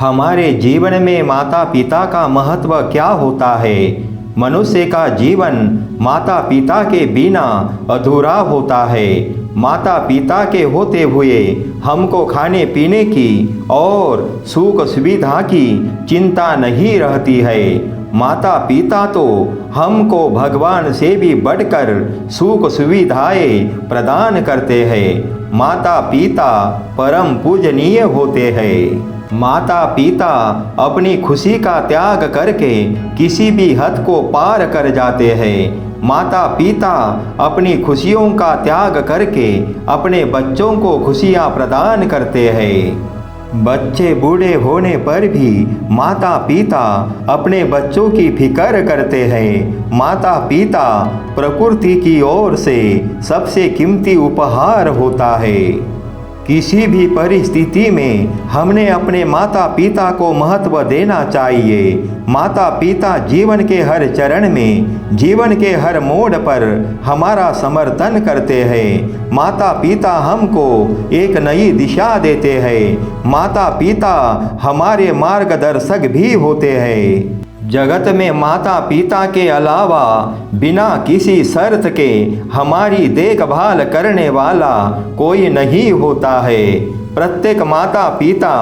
हमारे जीवन में माता पिता का महत्व क्या होता है। मनुष्य का जीवन माता पिता के बिना अधूरा होता है। माता पिता के होते हुए हमको खाने पीने की और सुख सुविधा की चिंता नहीं रहती है। माता पिता तो हमको भगवान से भी बढ़कर सुख सुविधाएं प्रदान करते हैं। माता पिता परम पूजनीय होते हैं। माता पिता अपनी खुशी का त्याग करके किसी भी हद को पार कर जाते हैं। माता पिता अपनी खुशियों का त्याग करके अपने बच्चों को खुशियाँ प्रदान करते हैं। बच्चे बूढ़े होने पर भी माता पिता अपने बच्चों की फिक्र करते हैं। माता पिता प्रकृति की ओर से सबसे कीमती उपहार होता है। किसी भी परिस्थिति में हमने अपने माता पिता को महत्व देना चाहिए। माता पिता जीवन के हर चरण में, जीवन के हर मोड़ पर हमारा समर्थन करते हैं। माता पिता हमको एक नई दिशा देते हैं। माता पिता हमारे मार्गदर्शक भी होते हैं। जगत में माता पिता के अलावा बिना किसी शर्त के हमारी देखभाल करने वाला कोई नहीं होता है। प्रत्येक माता पिता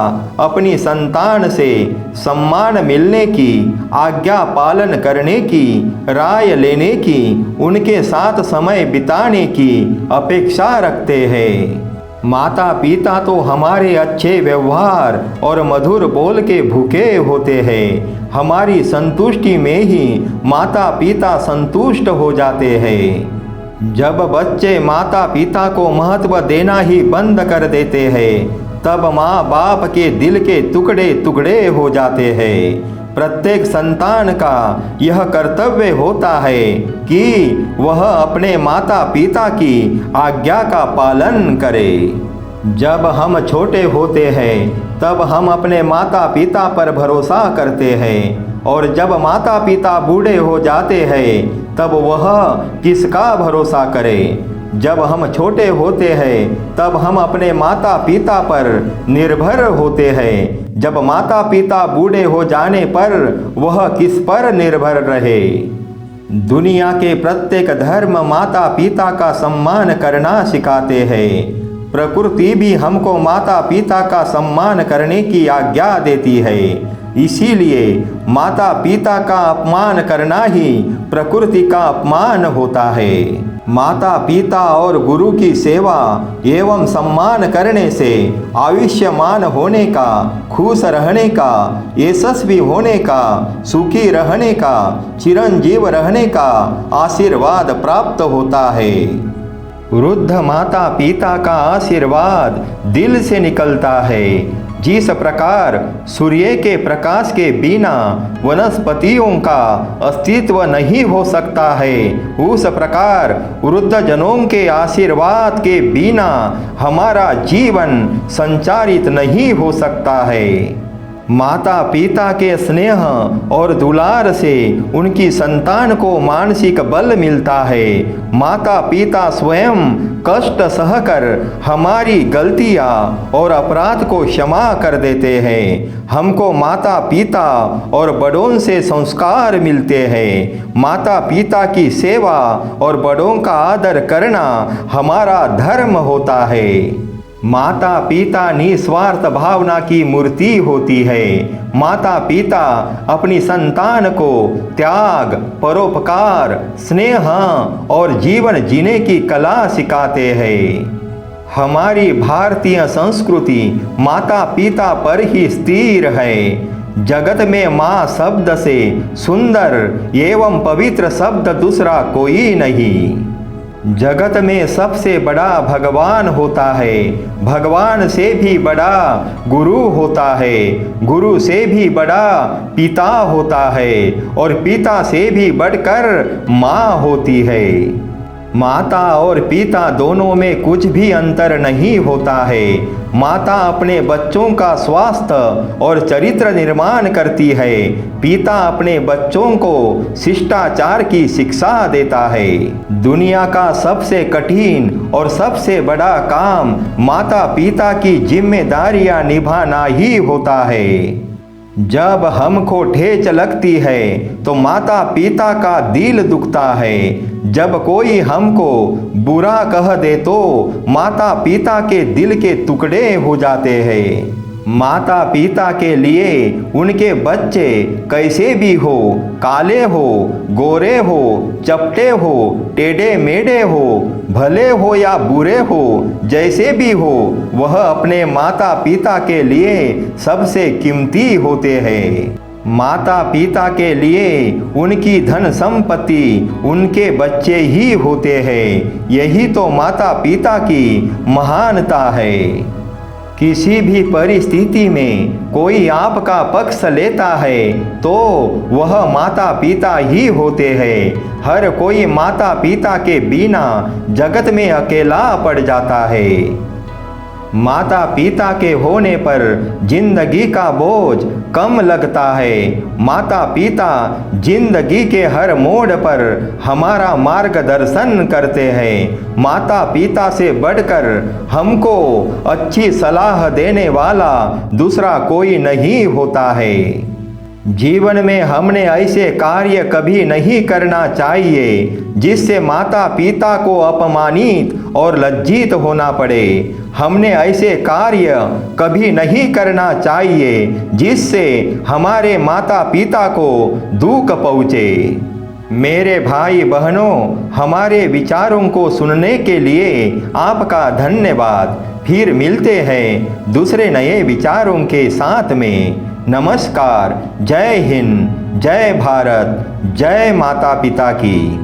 अपनी संतान से सम्मान मिलने की, आज्ञा पालन करने की, राय लेने की, उनके साथ समय बिताने की अपेक्षा रखते हैं। माता पिता तो हमारे अच्छे व्यवहार और मधुर बोल के भूखे होते हैं। हमारी संतुष्टि में ही माता पिता संतुष्ट हो जाते हैं। जब बच्चे माता पिता को महत्व देना ही बंद कर देते हैं, तब माँ बाप के दिल के टुकड़े टुकड़े हो जाते हैं। प्रत्येक संतान का यह कर्तव्य होता है कि वह अपने माता पिता की आज्ञा का पालन करे। जब हम छोटे होते हैं तब हम अपने माता पिता पर भरोसा करते हैं, और जब माता पिता बूढ़े हो जाते हैं तब वह किसका भरोसा करें। जब हम छोटे होते हैं तब हम अपने माता पिता पर निर्भर होते हैं। जब माता पिता बूढ़े हो जाने पर वह किस पर निर्भर रहे। दुनिया के प्रत्येक धर्म माता पिता का सम्मान करना सिखाते हैं। प्रकृति भी हमको माता पिता का सम्मान करने की आज्ञा देती है। इसीलिए माता पिता का अपमान करना ही प्रकृति का अपमान होता है। माता पिता और गुरु की सेवा एवं सम्मान करने से आयुष्मान होने का, खुश रहने का, यशस्वी होने का, सुखी रहने का, चिरंजीव रहने का आशीर्वाद प्राप्त होता है। वृद्ध माता पिता का आशीर्वाद दिल से निकलता है। जिस प्रकार सूर्य के प्रकाश के बिना वनस्पतियों का अस्तित्व नहीं हो सकता है, उस प्रकार वृद्धजनों के आशीर्वाद के बिना हमारा जीवन संचारित नहीं हो सकता है। माता पिता के स्नेह और दुलार से उनकी संतान को मानसिक बल मिलता है। माता पिता स्वयं कष्ट सहकर हमारी गलतियाँ और अपराध को क्षमा कर देते हैं। हमको माता पिता और बड़ों से संस्कार मिलते हैं। माता पिता की सेवा और बड़ों का आदर करना हमारा धर्म होता है। माता पिता निस्वार्थ भावना की मूर्ति होती है। माता पिता अपनी संतान को त्याग, परोपकार, स्नेह और जीवन जीने की कला सिखाते हैं। हमारी भारतीय संस्कृति माता पिता पर ही स्थिर है। जगत में माँ शब्द से सुंदर एवं पवित्र शब्द दूसरा कोई नहीं। जगत में सबसे बड़ा भगवान होता है। भगवान से भी बड़ा गुरु होता है। गुरु से भी बड़ा पिता होता है, और पिता से भी बढ़कर माँ होती है। माता और पिता दोनों में कुछ भी अंतर नहीं होता है। माता अपने बच्चों का स्वास्थ्य और चरित्र निर्माण करती है। पिता अपने बच्चों को शिष्टाचार की शिक्षा देता है। दुनिया का सबसे कठिन और सबसे बड़ा काम माता पिता की जिम्मेदारियां निभाना ही होता है। जब हमको ठेच लगती है तो माता पिता का दिल दुखता है। जब कोई हमको बुरा कह दे तो माता पिता के दिल के टुकड़े हो जाते हैं। माता पिता के लिए उनके बच्चे कैसे भी हो, काले हो, गोरे हो, चपटे हो, टेढ़े मेढ़े हो, भले हो या बुरे हो, जैसे भी हो, वह अपने माता पिता के लिए सबसे कीमती होते हैं। माता पिता के लिए उनकी धन संपत्ति उनके बच्चे ही होते हैं। यही तो माता पिता की महानता है। किसी भी परिस्थिति में कोई आपका पक्ष लेता है तो वह माता पिता ही होते हैं। हर कोई माता पिता के बिना जगत में अकेला पड़ जाता है। माता पिता के होने पर जिंदगी का बोझ कम लगता है। माता पिता जिंदगी के हर मोड़ पर हमारा मार्गदर्शन करते हैं। माता पिता से बढ़कर हमको अच्छी सलाह देने वाला दूसरा कोई नहीं होता है। जीवन में हमने ऐसे कार्य कभी नहीं करना चाहिए जिससे माता पिता को अपमानित और लज्जित होना पड़े। हमने ऐसे कार्य कभी नहीं करना चाहिए जिससे हमारे माता पिता को दुख पहुँचे। मेरे भाई बहनों, हमारे विचारों को सुनने के लिए आपका धन्यवाद। फिर मिलते हैं दूसरे नए विचारों के साथ में। नमस्कार। जय हिंद, जय भारत, जय माता पिता की।